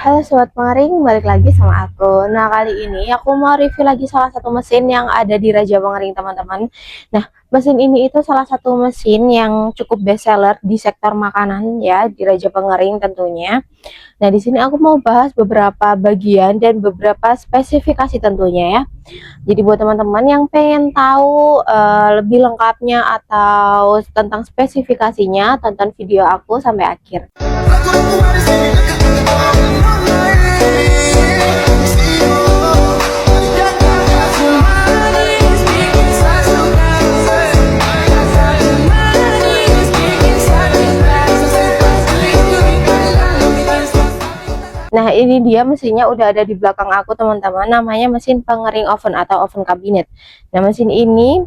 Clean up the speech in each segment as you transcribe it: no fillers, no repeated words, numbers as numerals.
Halo Sobat Pengering, balik lagi sama aku. Nah, kali ini aku mau review lagi salah satu mesin yang ada di Raja Pengering, teman-teman. Nah, mesin ini itu salah satu mesin yang cukup best seller di sektor makanan ya, di Raja Pengering tentunya. Nah, di sini aku mau bahas beberapa bagian dan beberapa spesifikasi tentunya ya. Jadi buat teman-teman yang pengen tahu lebih lengkapnya atau tentang spesifikasinya, tonton video aku sampai akhir. Nah, ini dia mesinnya udah ada di belakang aku, teman-teman. Namanya mesin pengering oven atau oven kabinet. Nah, mesin ini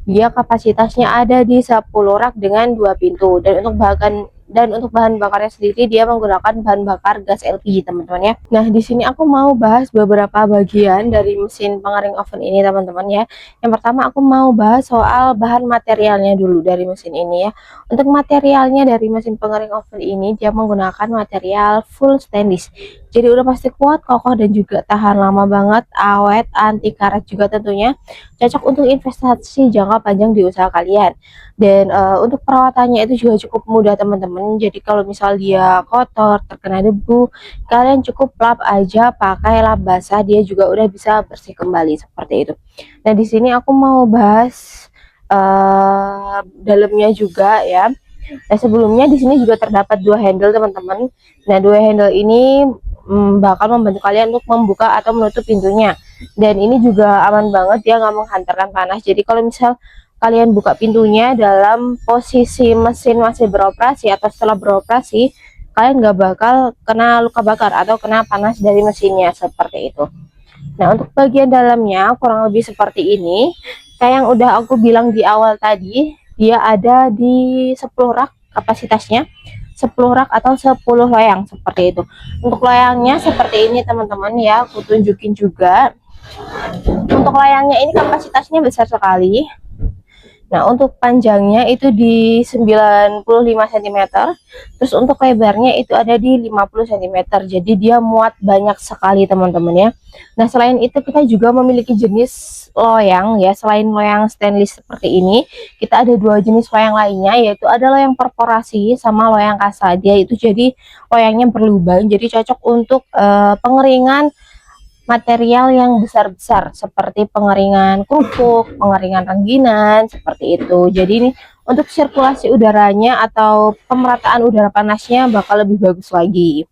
dia kapasitasnya ada di 10 rak dengan 2 pintu. Dan untuk bahan bakarnya sendiri dia menggunakan bahan bakar gas LPG, teman-teman ya. Nah, di sini aku mau bahas beberapa bagian dari mesin pengering oven ini, teman-teman ya. Yang pertama aku mau bahas soal bahan materialnya dulu dari mesin ini ya. Untuk materialnya dari mesin pengering oven ini dia menggunakan material full stainless. Jadi udah pasti kuat, kokoh, dan juga tahan lama banget, awet, anti karat juga tentunya. Cocok untuk investasi jangka panjang di usaha kalian. Dan untuk perawatannya itu juga cukup mudah, teman-teman. Jadi kalau misal dia kotor, terkena debu, kalian cukup lap aja pakai lap basah, dia juga udah bisa bersih kembali seperti itu. Nah, di sini aku mau bahas dalamnya juga ya. Nah, sebelumnya di sini juga terdapat 2 handle, teman-teman. Nah, 2 handle ini bakal membantu kalian untuk membuka atau menutup pintunya. Dan ini juga aman banget, dia nggak menghantarkan panas. Jadi kalau misal kalian buka pintunya dalam posisi mesin masih beroperasi atau setelah beroperasi, kalian nggak bakal kena luka bakar atau kena panas dari mesinnya seperti itu. Nah, untuk bagian dalamnya kurang lebih seperti ini. Kayak yang udah aku bilang di awal tadi, dia ada di 10 rak kapasitasnya, 10 rak atau 10 loyang seperti itu. Untuk loyangnya seperti ini, teman-teman ya, aku tunjukin juga. Untuk loyangnya ini kapasitasnya besar sekali. Nah, untuk panjangnya itu di 95 cm, terus untuk lebarnya itu ada di 50 cm. Jadi dia muat banyak sekali, teman-teman ya. Nah, selain itu kita juga memiliki jenis loyang ya. Selain loyang stainless seperti ini, kita ada 2 jenis loyang lainnya, yaitu ada loyang perforasi sama loyang kasa. Dia itu jadi loyangnya berlubang, jadi cocok untuk pengeringan material yang besar-besar seperti pengeringan kerupuk, pengeringan rengginan seperti itu. Jadi ini untuk sirkulasi udaranya atau pemerataan udara panasnya bakal lebih bagus lagi.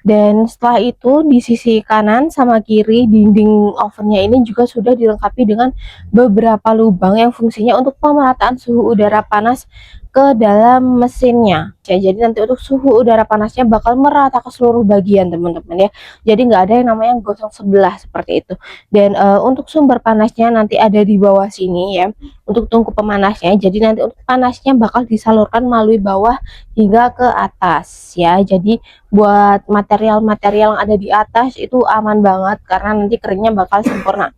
Dan setelah itu di sisi kanan sama kiri dinding ovennya ini juga sudah dilengkapi dengan beberapa lubang yang fungsinya untuk pemerataan suhu udara panas ke dalam mesinnya. Ya, jadi nanti untuk suhu udara panasnya bakal merata ke seluruh bagian, teman-teman ya. Jadi nggak ada yang namanya gosong sebelah seperti itu. Dan untuk sumber panasnya nanti ada di bawah sini ya. Untuk tungku pemanasnya. Jadi nanti untuk panasnya bakal disalurkan melalui bawah hingga ke atas ya. Jadi buat material-material yang ada di atas itu aman banget karena nanti keringnya bakal sempurna.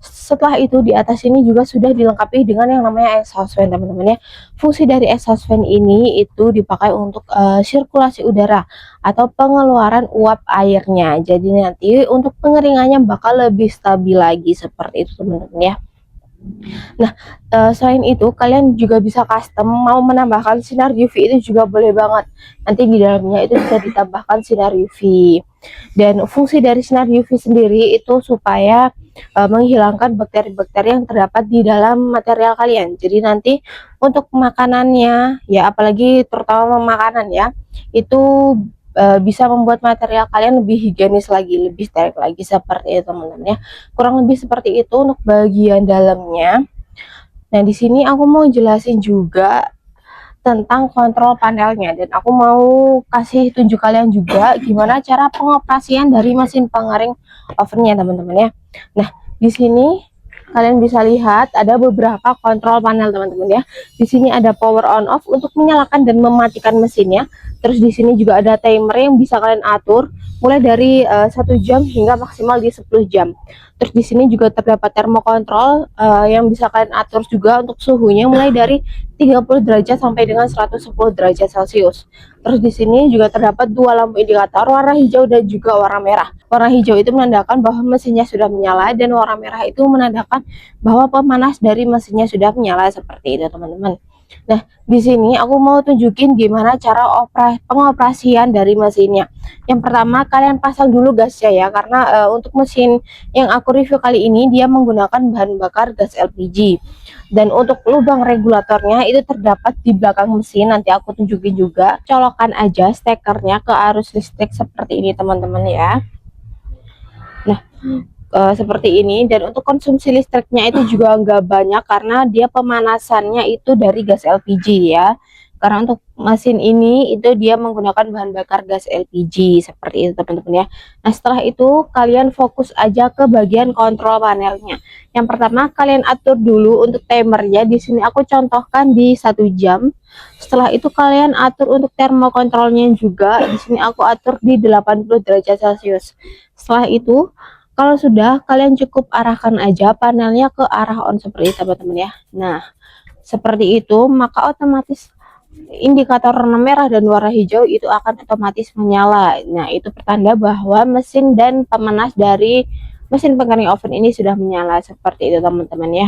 Setelah itu di atas ini juga sudah dilengkapi dengan yang namanya exhaust fan, teman-teman ya. Fungsi dari exhaust fan ini itu dipakai untuk sirkulasi udara atau pengeluaran uap airnya. Jadi nanti untuk pengeringannya bakal lebih stabil lagi seperti itu, teman-teman ya. Nah, selain itu kalian juga bisa custom mau menambahkan sinar UV, itu juga boleh banget. Nanti di dalamnya itu bisa ditambahkan sinar UV. Dan fungsi dari sinar UV sendiri itu supaya menghilangkan bakteri-bakteri yang terdapat di dalam material kalian. Jadi nanti untuk makanannya ya, apalagi terutama makanan ya, itu bisa membuat material kalian lebih higienis lagi, lebih steril lagi seperti itu, teman-teman ya. Kurang lebih seperti itu untuk bagian dalamnya. Nah, di sini aku mau jelasin juga tentang kontrol panelnya, dan aku mau kasih tunjuk kalian juga gimana cara pengoperasian dari mesin pengering ovennya, teman-teman ya. Nah, di sini kalian bisa lihat ada beberapa kontrol panel, teman-teman ya. Di sini ada power on off untuk menyalakan dan mematikan mesinnya. Terus di sini juga ada timer yang bisa kalian atur mulai dari 1 jam hingga maksimal di 10 jam. Terus di sini juga terdapat termokontrol yang bisa kalian atur juga untuk suhunya mulai dari 30 derajat sampai dengan 110 derajat Celcius. Terus di sini juga terdapat dua lampu indikator warna hijau dan juga warna merah. Warna hijau itu menandakan bahwa mesinnya sudah menyala, dan warna merah itu menandakan bahwa pemanas dari mesinnya sudah menyala, seperti itu teman-teman. Nah, di sini aku mau tunjukin gimana cara pengoperasian dari mesinnya. Yang pertama, kalian pasang dulu gasnya ya, karena untuk mesin yang aku review kali ini dia menggunakan bahan bakar gas LPG. Dan untuk lubang regulatornya itu terdapat di belakang mesin. Nanti aku tunjukin juga. Colokan aja stekernya ke arus listrik seperti ini teman-teman ya. Nah, seperti ini. Dan untuk konsumsi listriknya itu juga nggak banyak karena dia pemanasannya itu dari gas LPG ya. Karena untuk mesin ini itu dia menggunakan bahan bakar gas LPG, seperti itu teman-teman ya. Nah, setelah itu kalian fokus aja ke bagian kontrol panelnya. Yang pertama kalian atur dulu untuk timernya. Di sini aku contohkan di 1 jam. Setelah itu kalian atur untuk termokontrolnya juga. Di sini aku atur di 80 derajat Celcius. Setelah itu kalau sudah, kalian cukup arahkan aja panelnya ke arah on seperti itu teman-teman ya. Nah, seperti itu maka otomatis indikator warna merah dan warna hijau itu akan otomatis menyala. Nah, itu pertanda bahwa mesin dan pemanas dari mesin pengering oven ini sudah menyala, seperti itu teman-teman ya.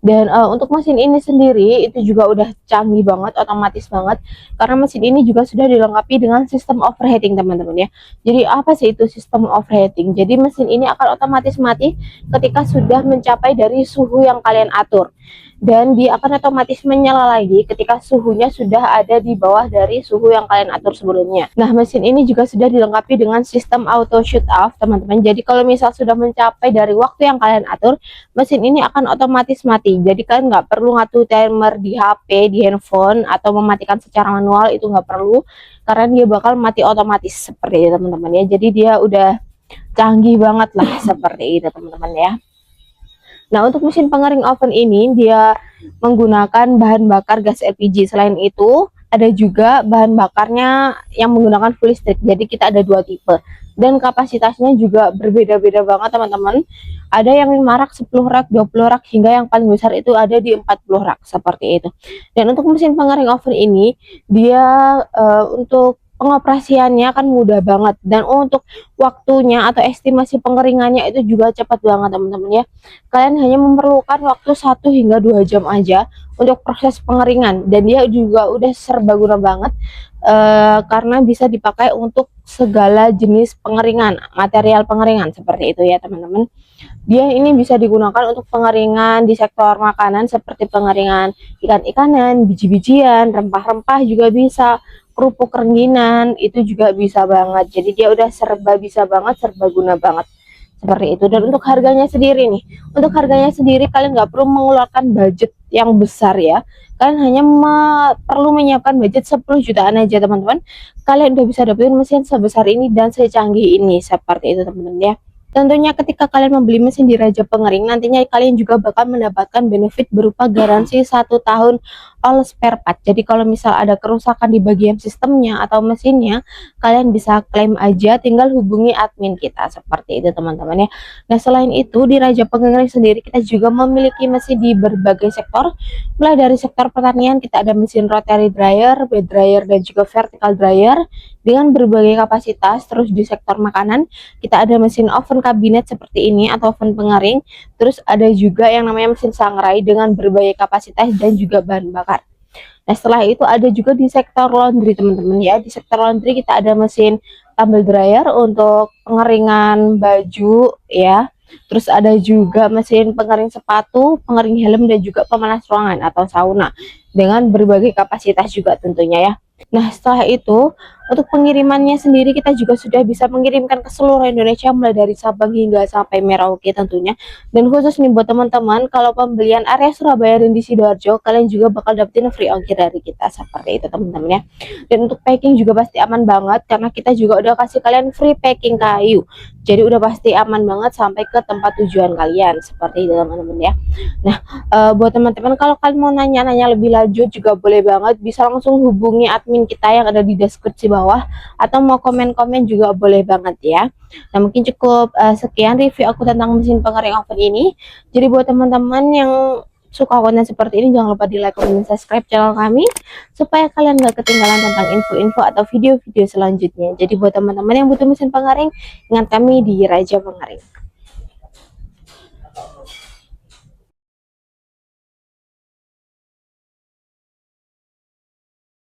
Dan untuk mesin ini sendiri itu juga udah canggih banget, otomatis banget, karena mesin ini juga sudah dilengkapi dengan sistem overheating teman-teman ya. Jadi apa sih itu sistem overheating? Jadi mesin ini akan otomatis mati ketika sudah mencapai dari suhu yang kalian atur, dan dia akan otomatis menyala lagi ketika suhunya sudah ada di bawah dari suhu yang kalian atur sebelumnya. Nah, mesin ini juga sudah dilengkapi dengan sistem auto shut off teman-teman. Jadi kalau misal sudah mencapai dari waktu yang kalian atur, mesin ini akan otomatis mati. Jadi kalian nggak perlu ngatur timer di HP, di handphone, atau mematikan secara manual, itu nggak perlu, karena dia bakal mati otomatis seperti itu teman-teman ya. Jadi dia udah canggih banget lah seperti itu teman-teman ya. Nah, untuk mesin pengering oven ini dia menggunakan bahan bakar gas LPG. Selain itu, ada juga bahan bakarnya yang menggunakan full listrik. Jadi kita ada dua tipe. Dan kapasitasnya juga berbeda-beda banget teman-teman. Ada yang 5 rak, 10 rak, 20 rak, hingga yang paling besar itu ada di 40 rak seperti itu. Dan untuk mesin pengering oven ini dia untuk pengoperasiannya kan mudah banget, dan untuk waktunya atau estimasi pengeringannya itu juga cepat banget teman-teman ya. Kalian hanya memerlukan waktu 1 hingga 2 jam aja untuk proses pengeringan, dan dia juga udah serbaguna banget karena bisa dipakai untuk segala jenis pengeringan, material pengeringan seperti itu ya teman-teman. Dia ini bisa digunakan untuk pengeringan di sektor makanan seperti pengeringan ikan-ikanan, biji-bijian, rempah-rempah juga bisa, kerupuk rengginan itu juga bisa banget. Jadi dia udah serba bisa banget, serbaguna banget seperti itu. Dan untuk harganya sendiri nih, untuk harganya sendiri kalian nggak perlu mengeluarkan budget yang besar ya. Kalian hanya perlu menyiapkan budget 10 jutaan aja teman-teman. Kalian udah bisa dapetin mesin sebesar ini dan secanggih ini, seperti itu teman-teman ya. Tentunya ketika kalian membeli mesin di Raja Pengering, nantinya kalian juga bakal mendapatkan benefit berupa garansi 1 tahun all spare part. Jadi kalau misal ada kerusakan di bagian sistemnya atau mesinnya, kalian bisa klaim aja, tinggal hubungi admin kita, seperti itu teman-teman ya. Nah, selain itu di Raja Pengering sendiri kita juga memiliki mesin di berbagai sektor. Mulai dari sektor pertanian kita ada mesin rotary dryer, bed dryer, dan juga vertical dryer dengan berbagai kapasitas. Terus di sektor makanan kita ada mesin oven kabinet seperti ini atau oven pengering. Terus ada juga yang namanya mesin sangrai dengan berbagai kapasitas dan juga bahan bakar. Nah, setelah itu ada juga di sektor laundry teman-teman ya. Di sektor laundry kita ada mesin tumble dryer untuk pengeringan baju ya. Terus ada juga mesin pengering sepatu, pengering helm, dan juga pemanas ruangan atau sauna dengan berbagai kapasitas juga tentunya ya. Nah, setelah itu untuk pengirimannya sendiri kita juga sudah bisa mengirimkan ke seluruh Indonesia, mulai dari Sabang hingga sampai Merauke tentunya. Dan khusus nih buat teman-teman, kalau pembelian area Surabaya dan di Sidoarjo, kalian juga bakal dapetin free ongkir dari kita, seperti itu teman-teman ya. Dan untuk packing juga pasti aman banget, karena kita juga udah kasih kalian free packing kayu. Jadi udah pasti aman banget sampai ke tempat tujuan kalian, seperti itu teman-teman ya. Nah, buat teman-teman kalau kalian mau nanya-nanya lebih lanjut juga boleh banget, bisa langsung hubungi admin kita yang ada di deskripsi bawah, atau mau komen-komen juga boleh banget ya. Nah, mungkin cukup sekian review aku tentang mesin pengering oven ini. Jadi buat teman-teman yang suka konten seperti ini, jangan lupa di like, komen, dan subscribe channel kami supaya kalian gak ketinggalan tentang info-info atau video-video selanjutnya. Jadi buat teman-teman yang butuh mesin pengaring, ingat kami di Raja Pengaring.